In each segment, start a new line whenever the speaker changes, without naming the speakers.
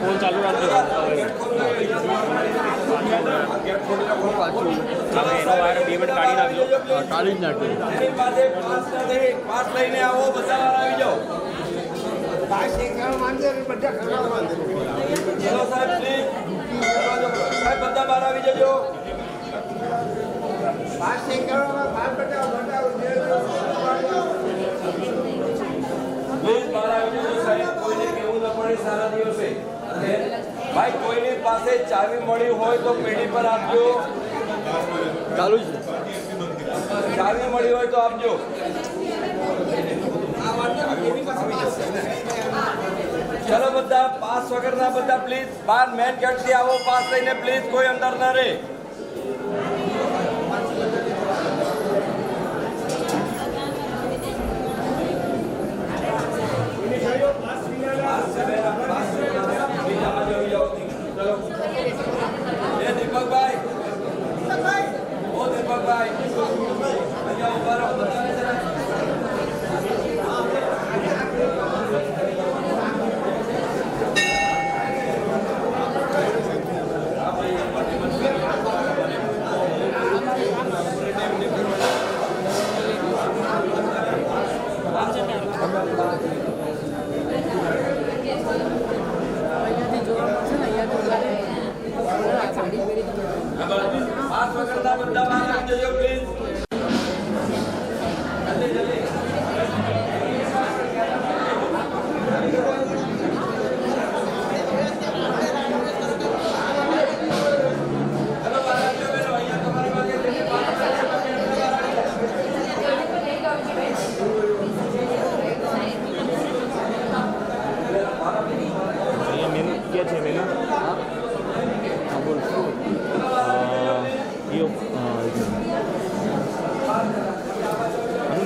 Phone चालू રાખજો એનો વાયર 2 મિનિટ કાઢી નાખજો કાઢી જ નાખજો એની પાસે પાસ લઈને આવો બધા આવી જાઓ પાસ એક ગામ માંગે બધા ખરાબ માંગે ચલો સાહેબ પ્લીઝ સાહેબ બધા બહાર આવી જજો પાસ એક ગામમાં બાર બટાવ પ્લીઝ બહાર આવી જજો સાહેબ કોઈને કેવું ન પડે સારા દિવસે ભાઈ કોઈની પાસે ચાવી મળી હોય તો પેઢી પર આપજો ચાલુ છે ચાવી મળી હોય તો આપજો ચલો બધા પાસ વગરના બધા પ્લીઝ બહાર મેન ગેટ થી આવો પાસ લઈને પ્લીઝ કોઈ અંદર ના રહે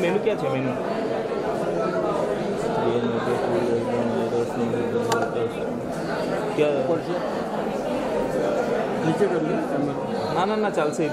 मेनू क्या है मेनू क्या नीचे कर ना ना ना चल से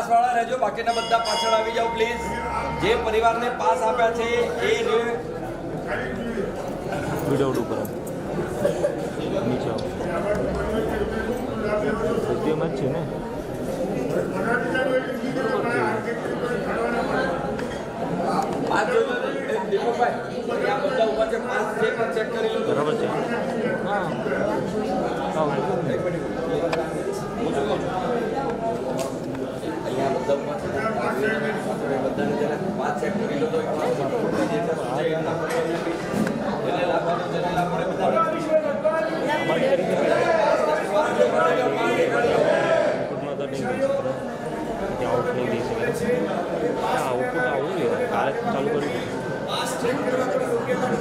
પાસ વાળા રહેજો, બાકીના બધા પાછળ આવી જાઓ પ્લીઝ. જે પરિવારને પાસ આપ્યા છે એ
વિડિયો ઉપર નીચે વિડીયોમાં જ છે ને.
પાસ જોજો દીપકભાઈ, અહીંયા બધા ઉભા છે, પાસ છે પણ ચેક કરી લો.
બરાબર છે. હા
અહીંયા બધા ઉભા છે, બધાને જરા પાસ ચેક કરી લો તો
આઉટ નહીં દઈ શકે. આઉટપુટ આવું જોઈએ, કાલે ચાલુ કરી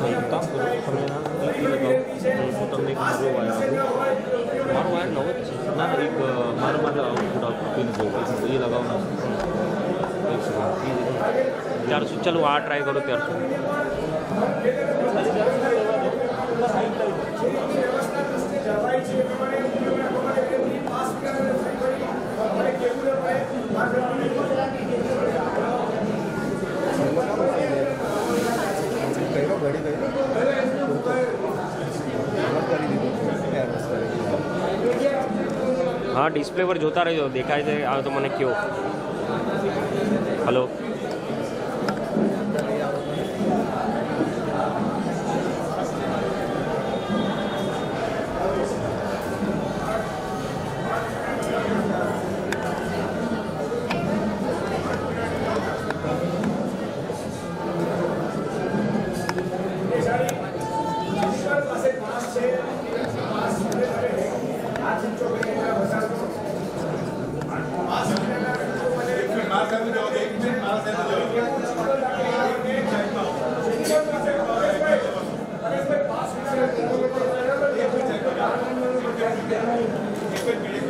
એક કામ કરો, તમે ના લગાવો. હું તમને એક મારો વાયર આપું. મારો વાયર નવો જ છે. ના એક મારો આઉટપુટ આપીને જોવું એ લગાવવાનું. ત્યાર સુધી ચાલો આ ટ્રાય કરો ત્યાર સુધી. हाँ डिस्प्ले पर जोता रहो, देखाय છે આ તો મને કયો. हेलो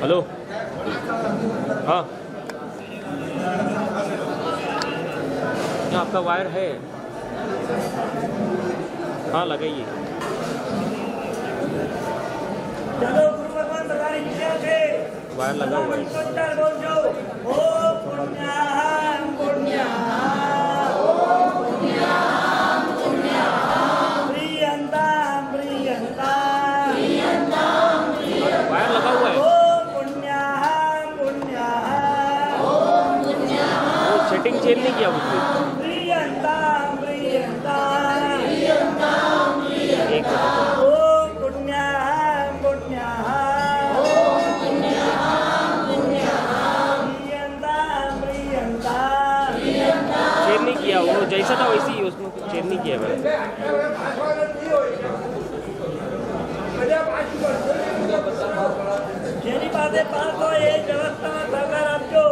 हेलो हाँ आपका वायर है? हाँ लगाइए. वायर लगा हुआ है. वायर लगा हुआ है. सेटिंग चेंज नहीं किया उसको. एक चेंज नहीं किया, वो जैसा था वैसे ही उसमें चेंज नहीं किया मैंने.
જેની પાસે પાસ હોય એ વ્યવસ્થામાં સહકાર આપજો.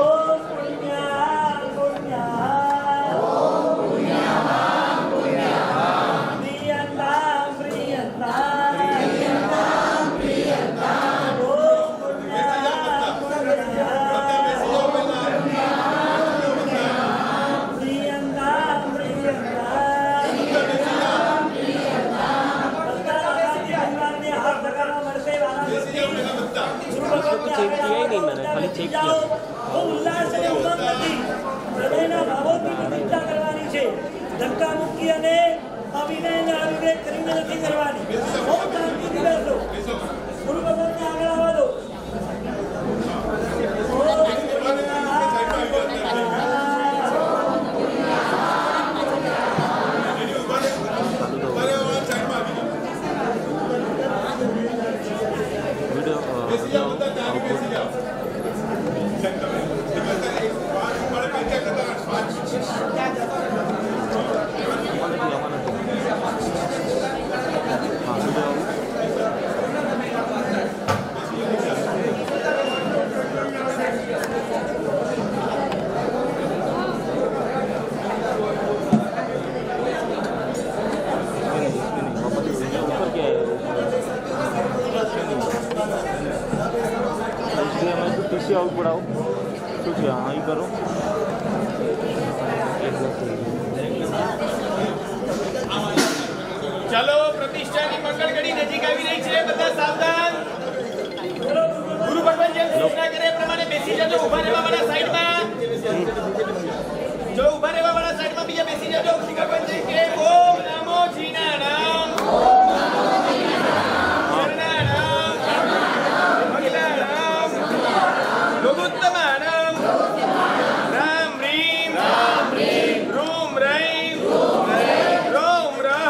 ઓમ પુણ્યા પુણ્યા ઓમ પુણ્યા પુણ્યા પ્રિયંતા પ્રિયંતા પ્રિયંતા પ્રિયંતા ઓમ પુણ્યા પુણ્યા પ્રિયંતા
चेक किया ही नहीं मैंने, खाली चेक किया.
ઉલ્લાસ અને ઉમંગ નથી, હૃદયના ભાવોથી પ્રતિષ્ઠા કરવાની છે. ધક્કા મૂકી અને અભિનય અને અવિવેક કરીને નથી કરવાની. બહુ શાંતિથી બેસો. ગુરુ ભગવાનને આગળ આવવા દો.
पीसी आउट बढ़ाओ कुछ हाँ ही करो.
ચલો પ્રતિષ્ઠાની મંગળ ઘડી નજીક આવી રહી છે, બધા સાવધાન. ગુરુ ભગવાન જેમ સૂચના કરે એ પ્રમાણે બેસી જજો. ઊભા રહેવા વાળા સાઈડમાં, જો ઊભા રહેવા વાળા સાઈડમાં બીજા બેસી જજો. શ્રી ભગવાન જેમ કે ઓમ નમો જીનારામ શરણારામ મંગલારામ લોકોત્તમારામ રામ રીમ રૂમ રૈમ રોમ રહ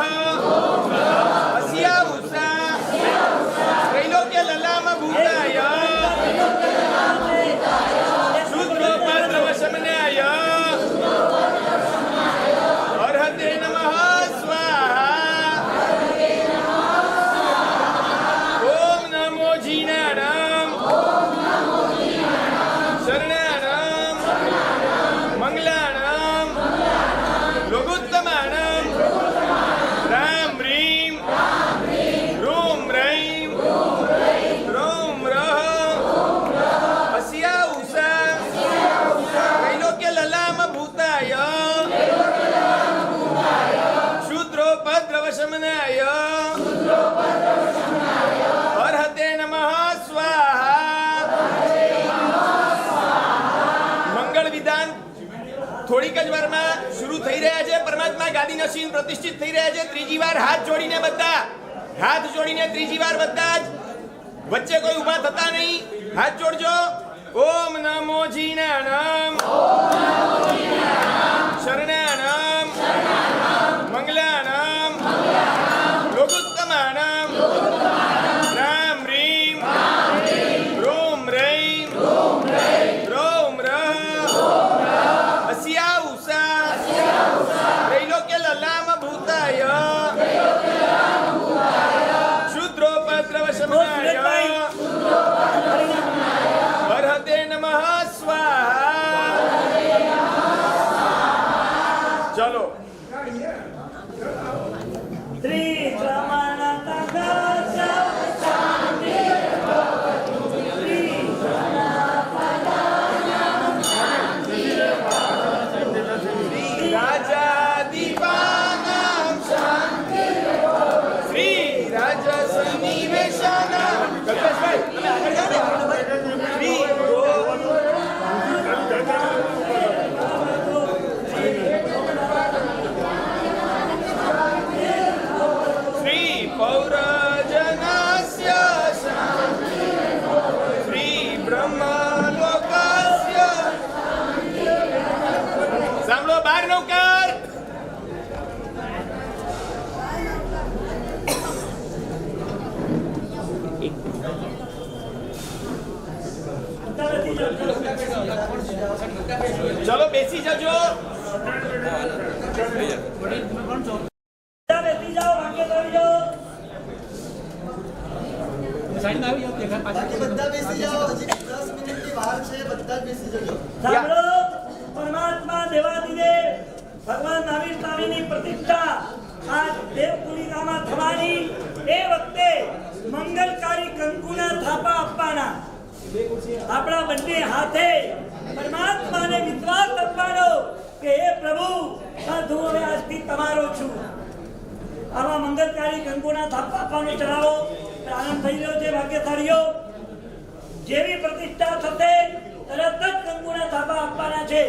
અસ્યા ઉષા ત્રૈલોક્ય લલામ ભૂતાય શુદ્રોપાદ્રવશમનાય અર્હતે નમઃ સ્વાહા. ઓમ નમો જીનારામ શરણારામ મંગલારામ લોકોત્તમારામ રામ રીમ રૂમ રૈમ રોમ રહ અસ્યા ઉષા ત્રૈલોક્ય લલામ ભૂતાય શુદ્રોપદ્રવશમનાય અર્હતે નમઃ સ્વાહા. મંગળ વિધાન થોડીક જ વારમાં શરૂ થઈ રહ્યા છે. પરમાત્મા ગાદી નસીન પ્રતિષ્ઠિત થઈ રહ્યા છે. ત્રીજી વાર હાથ જોડીને બધા, હાથ જોડીને ત્રીજી વાર બધા જ, વચ્ચે કોઈ ઊભા થતા નહીં. હાથ જોડજો. ઓમ નમો જીનારામ શરણારામ મંગલારામ લોકોત્તમારામ રામ રીમ રોમ રૈમ રોમ રહ અસ્યા ઉષા ત્રૈલોક્ય લલામ ભૂતાય શુદ્રોપદ્રવશમનાય અર્હતે નમઃ સ્વાહા. ચલો
શ્રી રમણ
રાજા દીવાનામ શાંતિ શ્રી રાજા સન્નિવેશાનામ. કલ્પેશભાઈ તમે આગળ જાઓ ને. શ્રી શ્રી પૌરજનસ્ય શાંતિ શ્રી બ્રહ્મલોકસ્ય. સાંભળો બાર નૌકર. ચલો બેસી જજો.
બેસી જાઓ, ભાગ્ય કરી જાઓ.
બધા બેસી જાઓ, હજી 10 મિનિટની વાર છે, બધા જ બેસી જજો.
સાંભળો, પરમાત્મા દેવાદિદેવ ભગવાન નારાયણ સ્વામીની પ્રતિષ્ઠા આ દેવપુરીનામાં થવાની એ વખતે મંગલકારી કંકુના થાપા આપવાના. આપણા બંને હાથે પરમાત્માને વિશ્વાસ આપવાનો કે હે પ્રભુ, આ હું હવે આજથી તમારો છું. આવા મંગલકારી કંકુના થાપા આપવાનો ચડાવો પ્રારંભ થઈ રહ્યો છે. ભાગ્યશાળીઓ, જેવી પ્રતિષ્ઠા થશે તરત જ કંકુના થાપા આપવાના છે.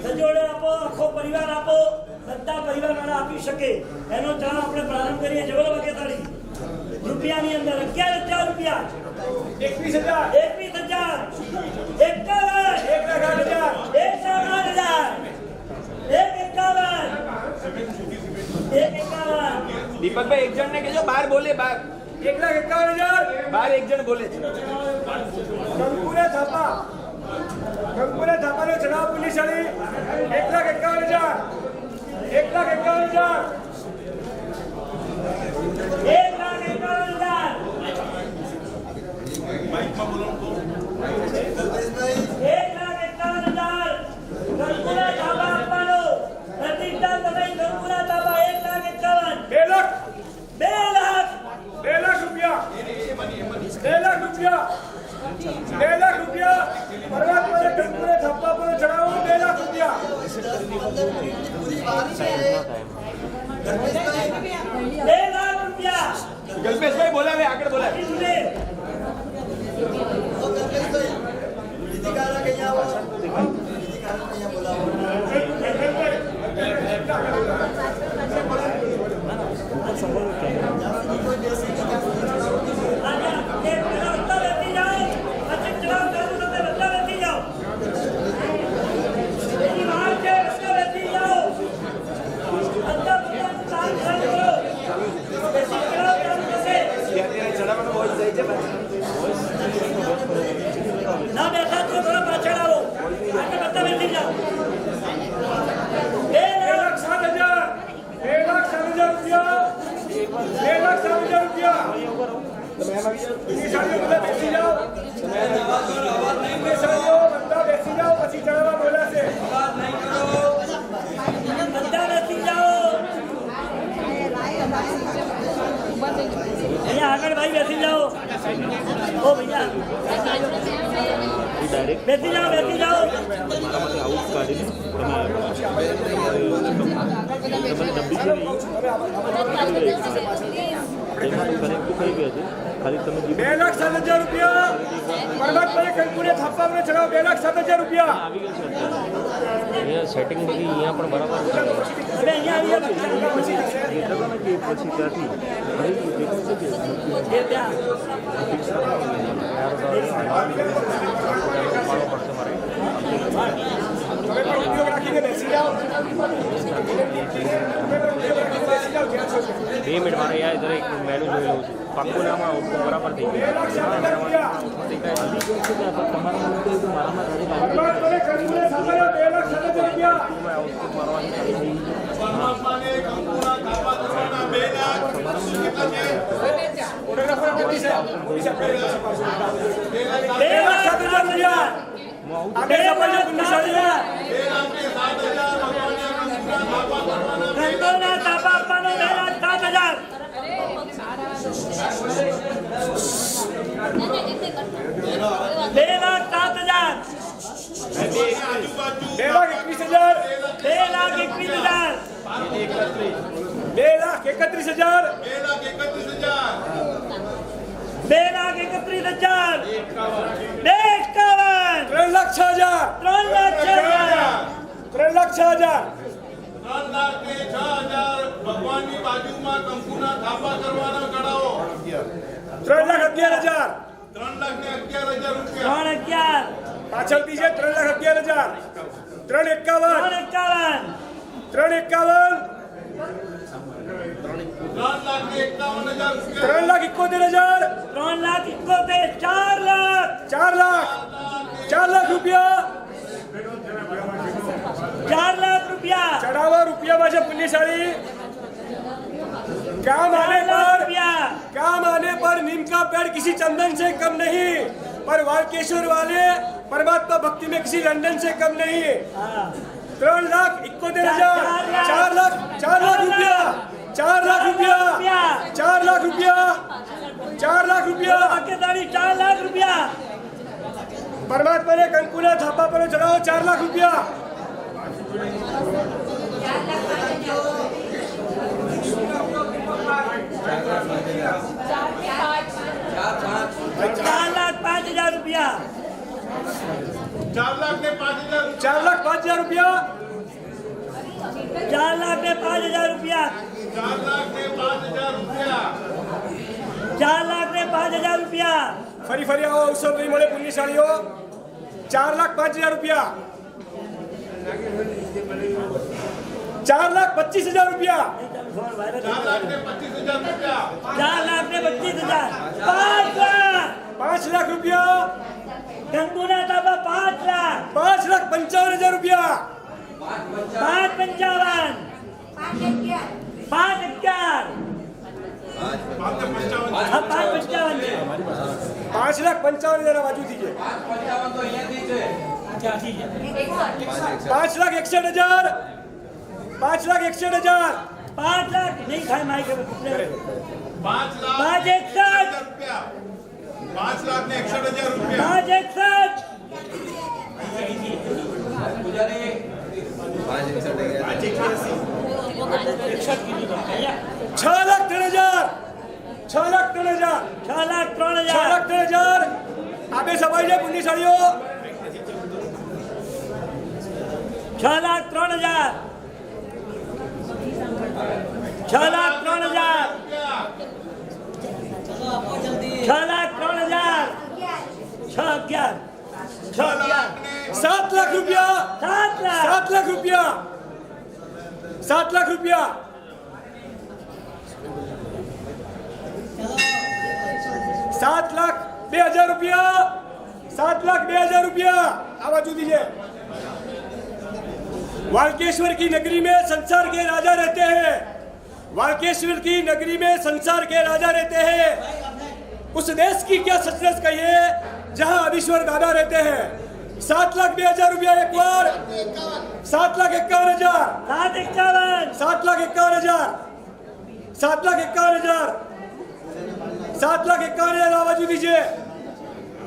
સજોડે આપો, આખો પરિવાર આપો, બધા પરિવાર વાળા આપી શકે એનો ચડાવ આપણે પ્રારંભ કરીએ. જવો ભાગ્યશાળી. રૂપિયાની અંદર 11,000 રૂપિયા, 21,000, 51,000,
દીપકભાઈ એક જણ ને કહેજો બાર બોલે. બાર
1,51,000
બાર એક જણ બોલે છે.
કંકુના થાપાનો ચડાવ પુલિસવાળી 1,51,000, 1,51,000.
1,51,000. કંકુના થાપા આપવાનો. પ્રતિષ્ઠા તમે કંકુના થાપા 1,51,000.
2 લાખ રૂપિયા, 2 લાખ રૂપિયા. પરમાત્માને કંકુના થાપા પર ચડાવો 2 લાખ રૂપિયા.
કલ્પેશભાઈ બોલાવે આગળ બોલાવે
એટલે
तो कल्पेश भाई विधि कारक અહીંયા આવો વિધિ कारक અહીંયા બોલાવો કોઈ બેસી નહીં ત્યાં સુધી
આજા એક પેલા બધા બેસી જાઓ પછી ચલાવ ચાલુ તમે બધા બેસી જાઓ એની બહાર છે બધા બેસી જાઓ બધા બધા કામ કરો બેસી ચલાવ ચાલુ થશે ના બેઠા તો થોડા પાછળ આવો આગળ બધા બેસી જાઓ
2,07,000 રૂપિયા 2,07,000 રૂપિયા બેસી જાઓ બધા બેસી જાઓ પછી ચડાવવા બોલાશે
બધા બેસી જાઓ અહીંયા આગળ ભાઈ બેસી જાઓ ઓ ભૈયા
ડાયરેક્ટ
બેસી જાઓ
મારામાંથી આઉટ કાઢીને તમે ડબ્બી છે ને એમાં તો કનેક્ટ થઈ ગયું હતું ખાલી તમે
2,07,000 રૂપિયા પરમાત્માને કંકુને થાપવાને ચડાવો 2,07,000 રૂપિયા
આવી ગયું છે અત્યારે અહીંયા સેટિંગ બધી અહીંયા પણ બરાબર છે
હવે અહીંયા આવી જાઓ
પછી ત્યાંથી ફરી દેખાય છે કે
એ ત્યાં
તમે પણ ઉપયોગ રાખીને બેસી જાઓ
બે મિનિટ મારે યાર દરેક મેનુ જોઈ લઉં છું પાક્કું નામાં આઉટપુટ બરાબર થઈ ગયું
પરમાત્માને કંકુને થાપવાને 2,07,000 રૂપિયા
આઉટપુટ મારવાની ચાલુ થઈ
કંકોના તાપા આપવાનો 2,07,000
ભગવાનની બાજુમાં કંકુના થાપા કરવાના કરાવો
3,11,000
3,11,000 રૂપિયા
3,11,000
પાછળથી છે 3,11,000 3,51 3,51
3,51,000
3,71,000 4 લાખ રૂપિયા
4 લાખ રૂપિયા
चढ़ावा रुपया में पुण्यशाली काम आने पर नीम का पेड़ किसी चंदन से कम नहीं, पर वालकेश्वर वाले परमात्मा भक्ति में किसी लंदन से कम नहीं। 3,71,000 4 लाख रुपया 4 लाख रुपया 4 लाख रुपया 4 लाख रुपया
4 लाख रुपया
परमात्मा ने कंकुना थापा पर चढ़ाओ 4 लाख रुपया
4,05,000 रुपया
4,05,000 रुपया
4,05,000 रुपया 4,05,000 रुपया
ફરી આવો અવસર નહીં મળે પુણ્યશાળીઓ 4,05,000 રૂપિયા 4,25,000 રૂપિયા
4,25,000 5
લાખ રૂપિયા
કંકુના તાબા 5 લાખ
5,55,000 રૂપિયા
5,55 5,11
5,55,000 બાજુથી છે 5,61,000 5,61,000
5 लाख नहीं खाए माइक
5,61,000 રૂપિયા 5,61,000 રૂપિયા
6,03,000 6,03,000
6,03,000
6,03,000 આપે સભાઈ છે પુણ્યશાળીઓ
6,03,000 6,03,000 6,03,000 6,11
7 લાખ રૂપિયા
7 લાખ
7 લાખ રૂપિયા 7 લાખ રૂપિયા 7,02,000 रुपया 7,02,000 रुपया आवाज दीजिए। वाल्केश्वर की नगरी में संसार के राजा रहते हैं। वाल्केश्वर की नगरी में संसार के राजा रहते हैं। उस देश की क्या सचनेस कहिए जहां अधीश्वर दादा रहते हैं। 7,02,000 रुपया एक बार 7,51,000
7,51
7,51,000 7,51,000 7,51,000 आवाज दीजिए।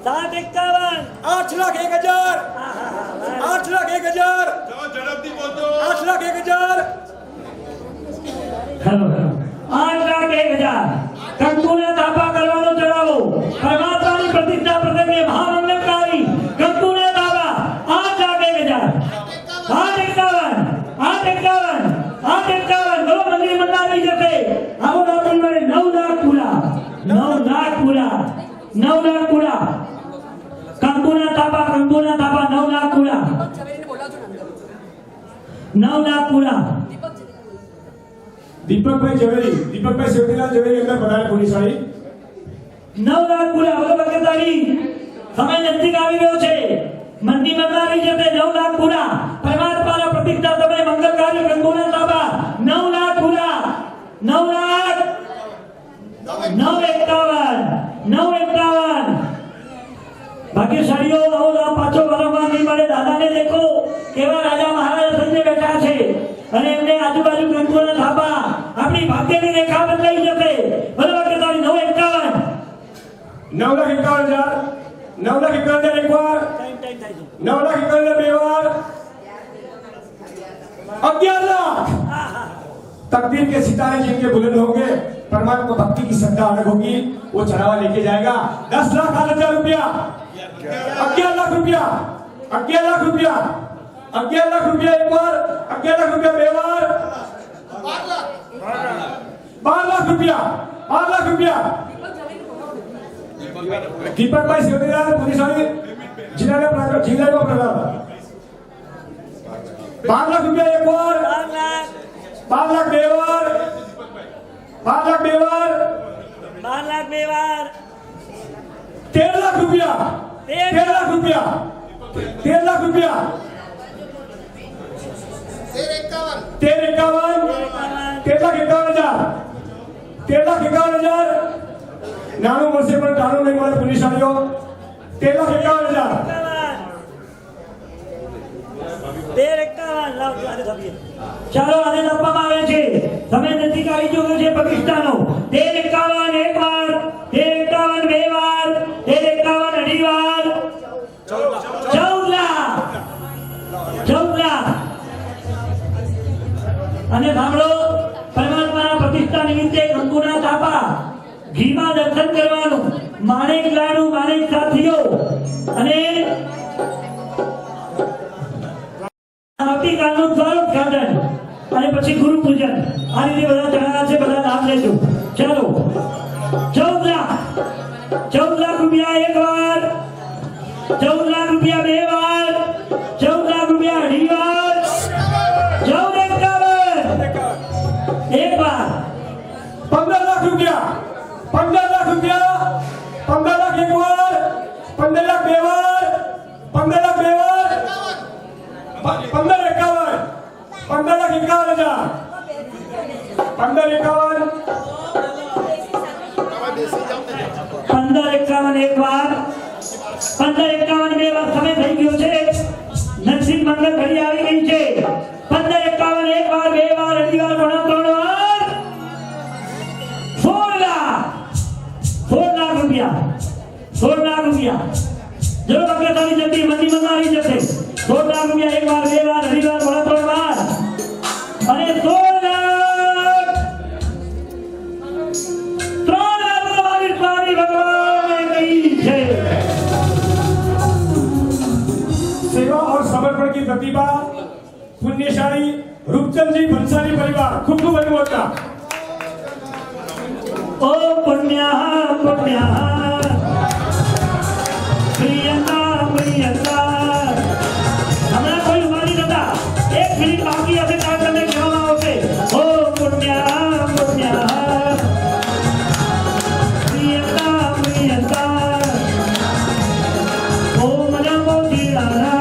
7,51
8,01,000 8,01,000 8,01,000
8,01,000 કંકુને તાપા કરવાનો ચડાવો પરમાત્માની પ્રતિષ્ઠા પ્રસંગે મહામંગલકારી કંકુને તાપા 8,01,000 8,51 બોલો મંદિર મંડાવી જશે આવો દાદા મને 9 લાખ પૂરા 9 લાખ પૂરા 9 લાખ પૂરા કંકુના તાપા 9 લાખ પૂરા 9 લાખ પૂરા
दीपक भाई सेवतीलाल जवेरी अंदर पधारे पुलिसवाड़ी
9 લાખ પૂરા બોલો બગતારી સમય નજીક આવી ગયો છે મંદી મંદાવી જશે 9 લાખ પૂરા પરમાત્માના પ્રતિષ્ઠા સમય મંગલકારી કંકુના તાપા 9 લાખ પૂરા 9 લાખ 9,51 ભાગ્યશાળીઓ આવો પાછો વારંવાર નહીં મળે દાદાને દેખો કેવા રાજા મહારાજા સંજય બેઠા છે અને એમને આજુબાજુ કંકુના થાપા આપણી ભાગ્યની રેખા બદલાઈ જશે બરાબર કે તારી
9,51,000 9,51,000 एक बार 9,51,000 બે વાર 11 लाख तकदीर के सितारे जिनके बुलंद होंगे परमात्मा भक्ति की श्रद्धा अलग होगी वो चढ़ावा लेके जाएगा 10,08,000 रुपया 11 लाख रुपया 11 लाख रुपया 11 लाख रुपया एक बार 11 लाख रुपया बे बार 12 लाख रुपया 12 लाख रुपया दीपक भाई सेवतीलाल पुलिसवाड़ी जिला में प्रणाम 12 लाख रुपया एक बार 12 लाख बे बार 12 लाख बे बार
12 लाख બે વાર
13 लाख रुपया 13 लाख रुपया 13 लाख रुपया 13,51,000 13,51,000 નાનું મળશે પણ ટાણું નહીં મળે પુલિસવાળીઓ 13,51,000
13,51 લાવ આને થપીએ ચાલો આને આપવામાં આવે છે સમય નજીક આવી ગયો છે પ્રતિષ્ઠાનો 13,51 એક વાર 13,51 બે વાર 13,51 અઢી વાર 14 લાખ અને સાંભળો પરમાત્માના પ્રતિષ્ઠા નિમિત્તે કંકુના તાપા ઘીમાં દર્શન કરવાનું માણેક લાડુ માણેક સાથીઓ અને આવતીકાલનું દ્વારોદ્ઘાટન અને પછી ગુરુ પૂજન આ રીતે બધા ચડાયા છે બધા લાભ લેજો ચાલો 14 લાખ રૂપિયા એક વાર 14 લાખ રૂપિયા બે વાર 14 લાખ રૂપિયા અઢી વાર 14,51 એક વાર
15 लाख रुपया 15 लाख रुपया 15 लाख एक बार 15 लाख बे बार 15 लाख बे बार 15,51 15,51,000 15,51
15,51 એક વાર 15,51 બે વાર સમય થઈ ગયો છે નરસિંહ મંગળ ઘડી આવી ગઈ છે 15,51 એક વાર બે વાર અઢી વાર પોણા ત્રણ વાર 16 લાખ રૂપિયા 16 લાખ રૂપિયા જો ભગતાની જલ્દી મંદી મંગાવી જશે 16 લાખ રૂપિયા એક વાર બે વાર અઢી વાર પોણા ત્રણ વાર અને 16 લાખ 3 લાખ
प्रतिभा पुण्यशाली रूपचंद जी भंसाली परिवार खूब खूब अभिवादन।
ओ पुण्या पुण्या प्रियंका प्रियंका हमारा कोई हुआ नहीं था, एक मिनट बाकी अभी काम करने के बाद आओगे। ओ पुण्या पुण्या प्रियंका प्रियंका ओ मजा मोती लाला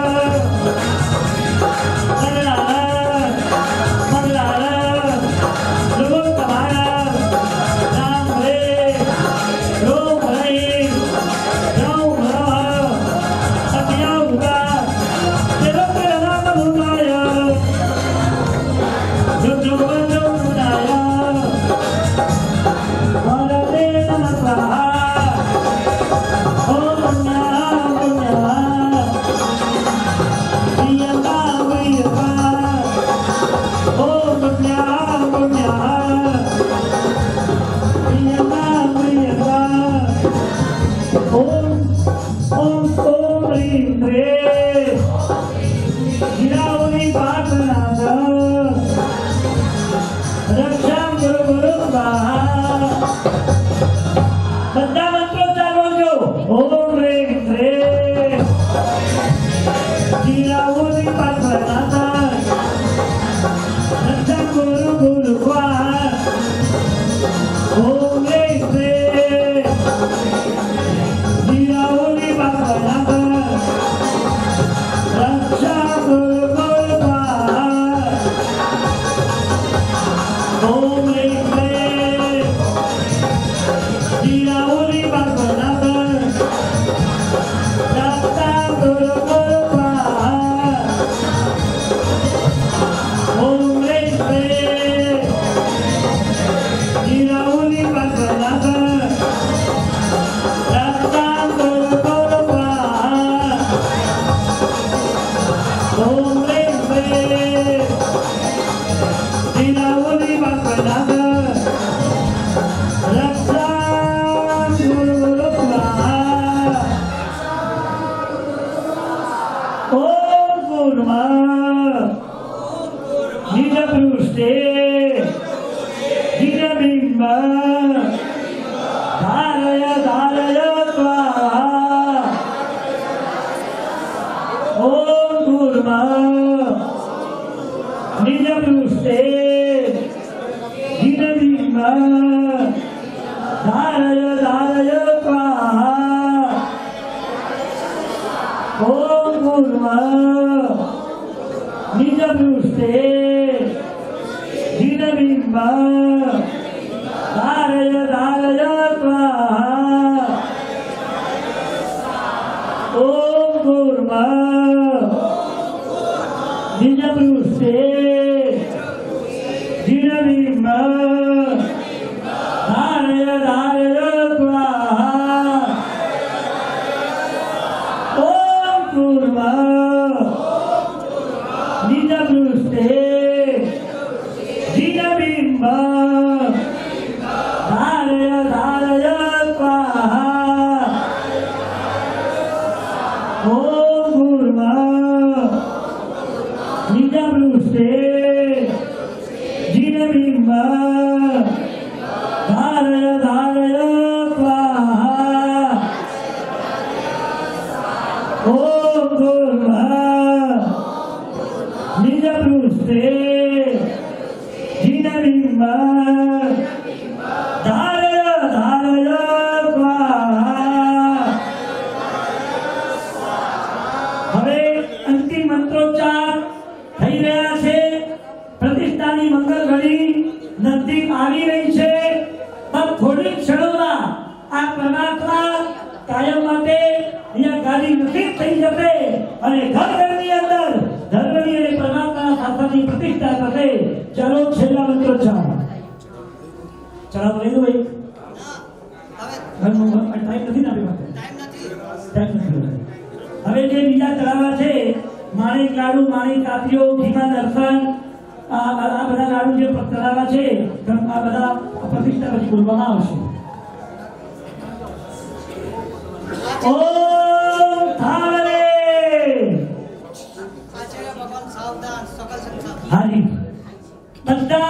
બધા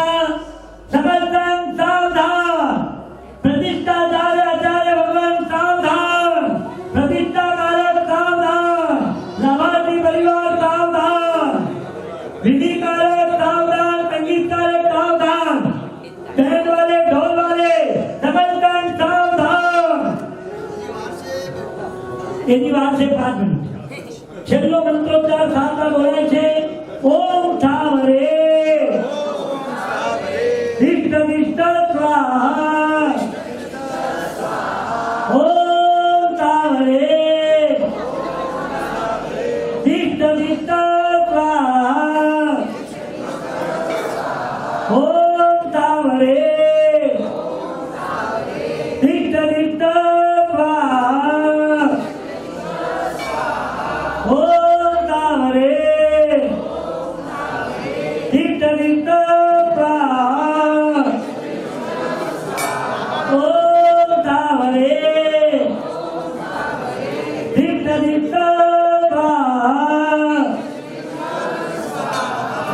સકલ સંત સાવધાન, પ્રતિષ્ઠા ચાલે આચાર્ય ભગવાન સાવધાન, પ્રતિષ્ઠા કારક સાવધાન, લાભાર્થી પરિવાર સાવધાન, विधि कारक सावधान, संगीत कारक सावधान, बैंड वाले ढोल वाले सकल संत सावधान। એની વાત છે 5 મિનિટ। છેલ્લો મંત્રોચ્ચાર સાતા બોલાય છે ઓમ ઠાવરે દિષ્ટ દિષ્ટ સ્વાહા, ઓમ ઠાવરે દિષ્ટ દિષ્ટ સ્વાહા, ઓમ ઠાવરે દિષ્ટ દિષ્ટ સ્વાહા, ओम तावरे दिष्ट दिष्ट स्वाहा, ओम तावरे दिष्ट दिष्ट स्वाहा,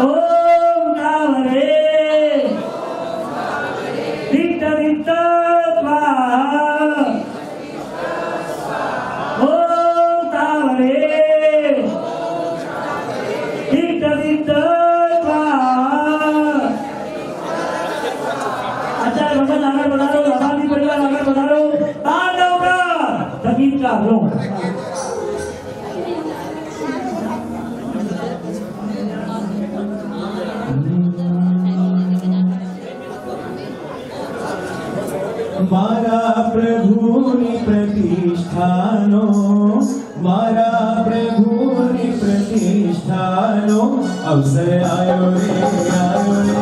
ओम तावरे दिष्ट दिष्ट स्वाहा, ओम तावरे दिष्ट दिष्ट स्वाहा। आचार्य भगवान आगे बढ़ाओ, लाभार्थी परिवार आगे बढ़ाओ, तांडव का संगीत का लो।
मारा प्रभुनी प्रतिष्ठानो, मारा प्रभुनी प्रतिष्ठानो, अवसर आयो रे आयो रे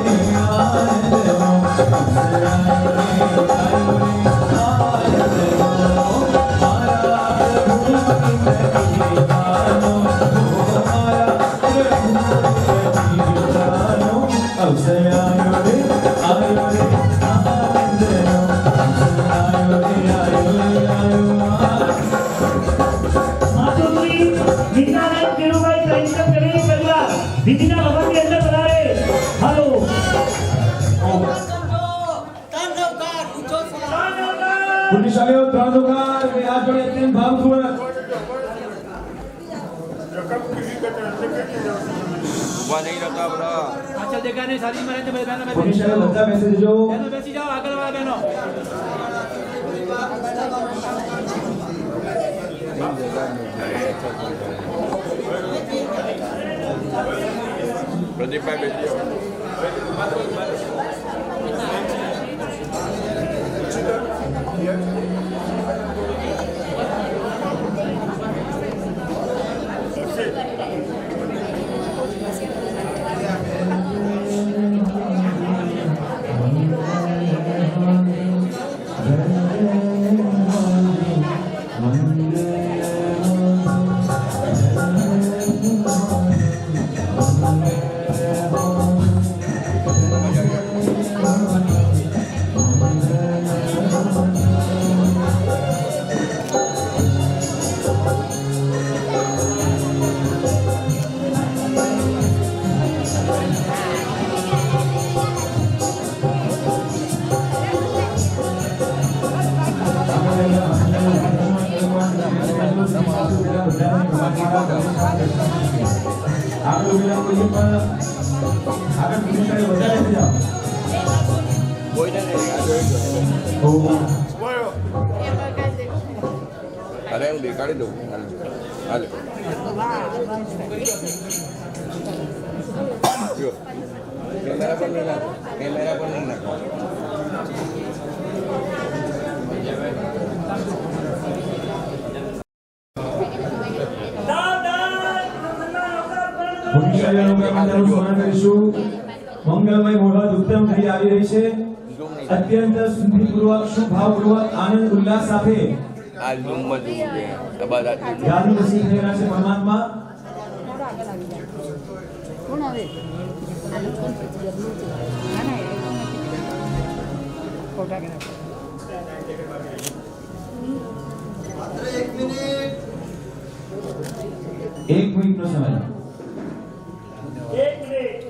आनंदनो, अवसर आयो रे आनंदनो, मारा प्रभुनी प्रतिष्ठानो, मारा प्रभुनी प्रतिष्ठानो, अवसर आयो रे आनंदनो,
मातोश्री गीतानाथ केरुभाई प्रेमचंद करेली परिवार विधिना भवन के अंदर पधारे। हेलो
पुण्यशालीओ द्वारदोकार वे हाथ जोड़े अत्यंत भावपूर्वक
ઊભા નહીં રહેતા બધા
પાછળ દેખાય નહીં, સારી મારે તો બહેનો
पुण्यशालीओ बच्चा पैसे देजो।
બેસી જાઓ, આગળ વાળા બહેનો।
પ્રદીપભાઈ બેસી જાઓ કોઈને નહીં આ જોઈ અરે હું દેખાડી દઉં હાલે જો કેમેરા પર નહીં નાખો, કેમેરા પર નહીં નાખો।
મંગલમય મુહૂર્ત ઉત્તમ થઈ આવી રહી છે। અત્યંત શુદ્ધિપૂર્વક શુભાવપૂર્વક આનંદ ઉલ્લાસ સાથે
આ ઝૂમમાં જોવું છે આ બાદ આટલી
યાદ વસી થયેલા છે પરમાત્મા।
કોણ આવે આ લોકો જરૂર છે ના ના ફોટા કે
मात्र 1 मिनिट।
1 મિનિટનો સમય।
1 મિનિટ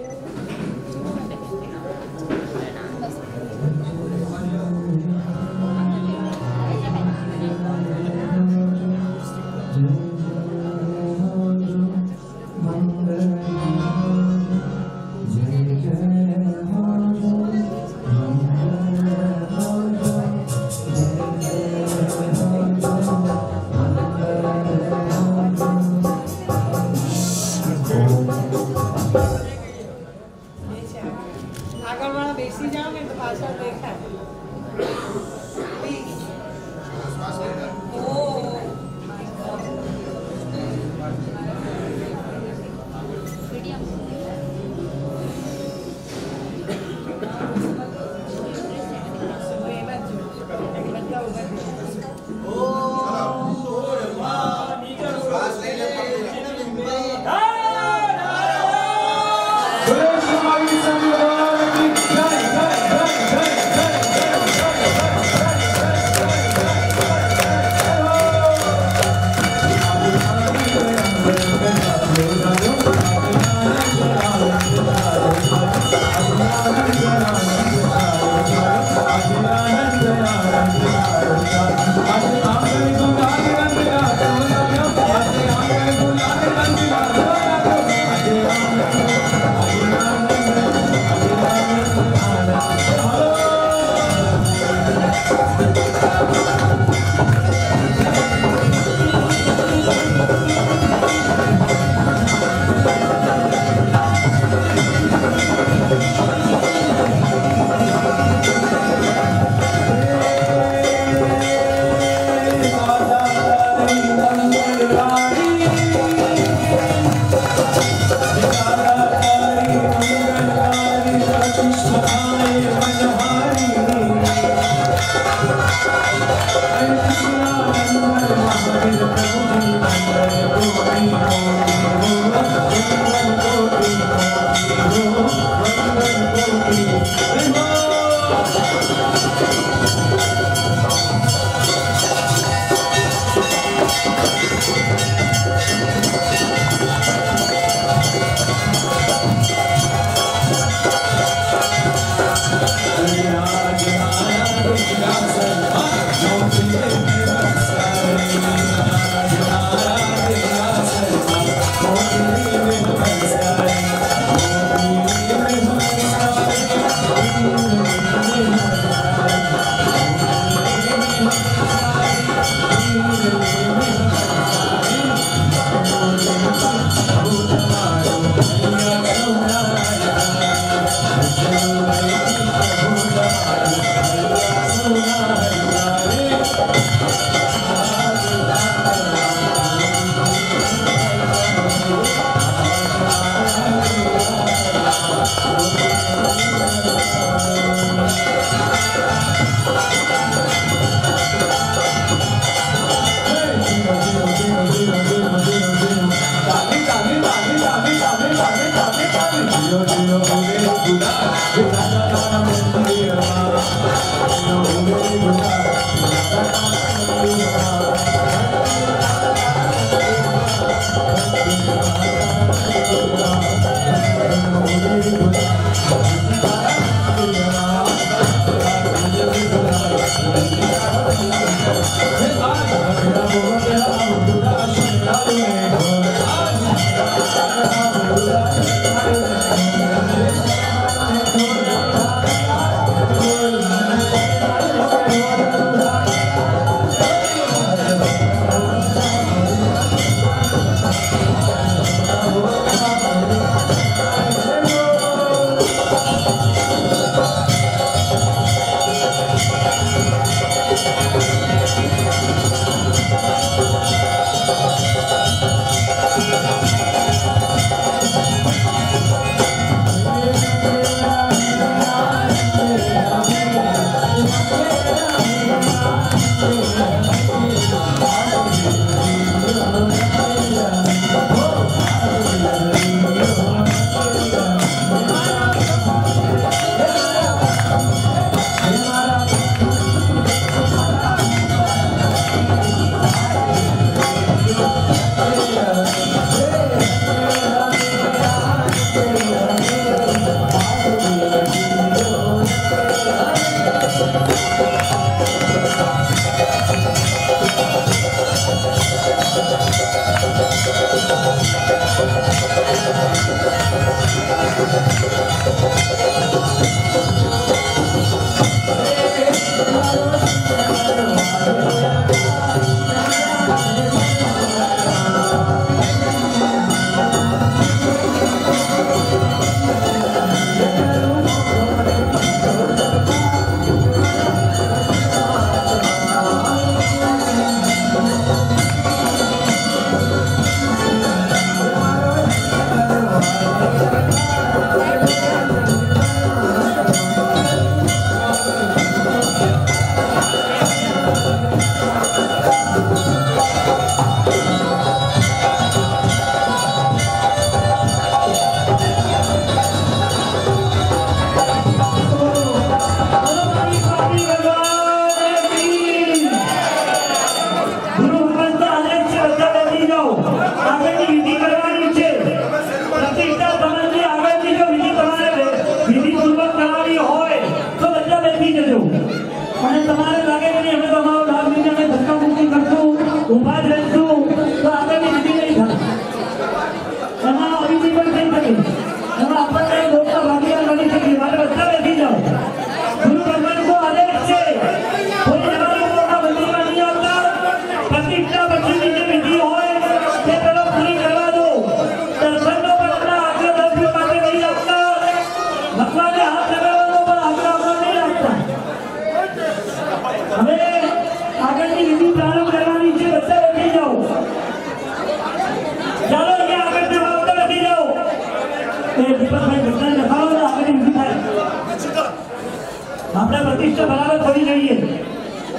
આપણે પ્રતિષ્ઠા બરાબર થવી જોઈએ.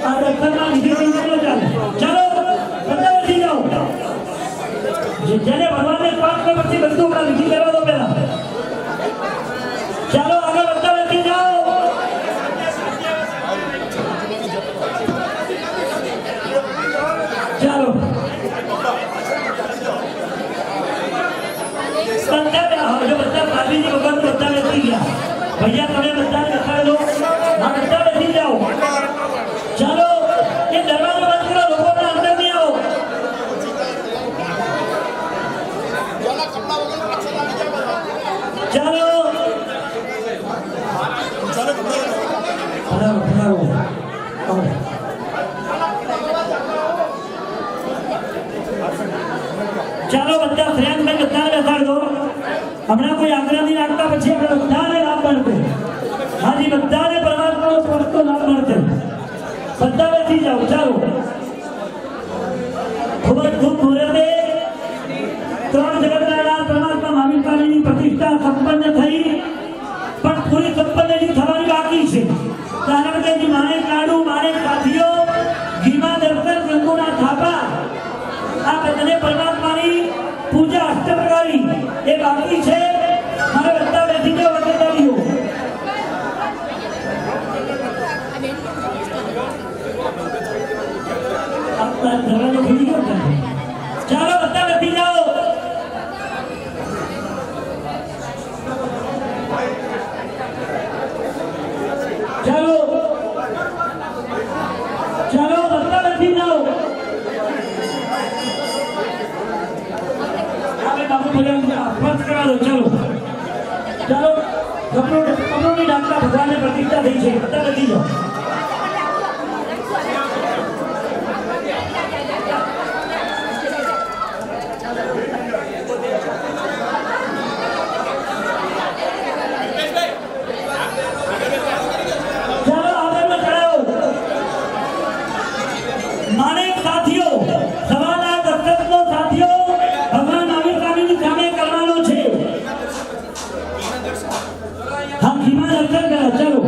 આ દર્શનમાં વિધિ કરી ચાલો ચાલો બધા બેસી જાઓ જેને ભગવાનને સ્પર્શ કરે પછી બધું આપણે વિધિ કરવા દો પહેલા ચાલો આગળ બધા બેસી જાઓ ચાલો બધા પાવીની વગર બધા બેસી ગયા ભૈયા તમે બધા બેસાડ દો આ બધા બેસી જાઓ ચાલો એ દરવાજો બંધ કરો લોકોના અંદર નહીં આવો ચાલો ચાલો બધા ફ્રેન્ડ બધાને બેસાડ દો હમણાં કોઈ આગ્રહ નહીં રાખતા પછી આપણે બધાને લાભ મળશે હાજી બધાને પરમાત્માનો સ્પર્શનો લાભ મળશે બધા બેસી જાઓ ચાલો ખૂબ જ ખૂબ મુહૂર્તે 3 જગતના પરમાત્મા મહાવીર સ્વામીની પ્રતિષ્ઠા સંપન્ન થઈ પણ પૂરી સંપન્ન હજી થવાની બાકી છે કારણ કે હજી માણેક લાડુ માણેક સાથીઓ ઘીમાં દર્શન ગંગોના થાપા આ બધાને પરમાત્માની પૂજા અષ્ટપ્રકારી એ બાકી છે મારે બધા બેસી જાઓ વગેરેઓ દરવાજો ખુલી ગયો ચાલો બધા બેસી જાઓ ચાલો ચાલો બધા બેસી જાઓ બાબુ બોલ્યા સ્પર્શ કરા દો ચાલો ચાલો કપડોની ડાકલા ભગવાનને પ્રતિષ્ઠા થઈ છે બધા બેસી જાઓ ચાલો આગળમાં ચડાવો માણેક સાથીઓ સવાના દર્શકનો સાથીઓ ભગવાન મહાવીર સ્વામીની સામે કરવાનો છે હા ઘીમાં દર્શન કરો ચાલો